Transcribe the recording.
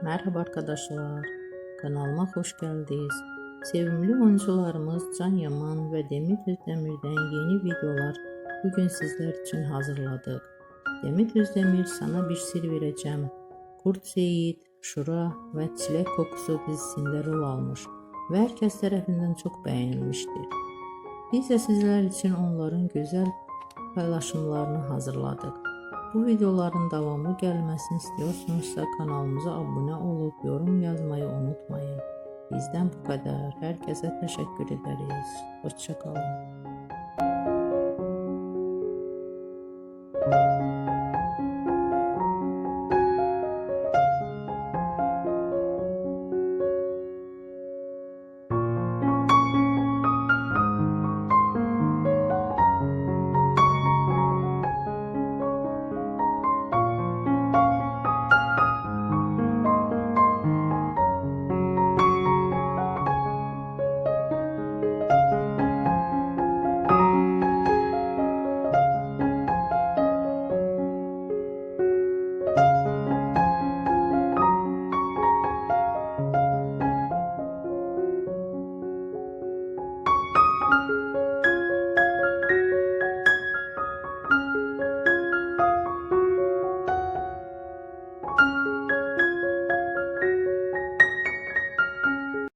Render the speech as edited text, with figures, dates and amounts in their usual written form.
Merhaba arkadaşlar, kanalıma hoş geldiniz. Sevimli oyuncularımız Can Yaman ve Demet Özdemir'den yeni videolar bugün sizler için hazırladık. Demet Özdemir sana bir sır vereceğim. Kurt Seyit, Şura ve Çilek Kokusu dizisinde rol almış ve herkes tarafından çok beğenilmiştir. Biz de sizler için onların güzel paylaşımlarını hazırladık. Bu videoların devamı gelmesini istiyorsanızsa kanalımıza abone olup yorum yazmayı unutmayın. Bizden bu kadar. Herkese teşekkür ederiz. Hoşça kalın.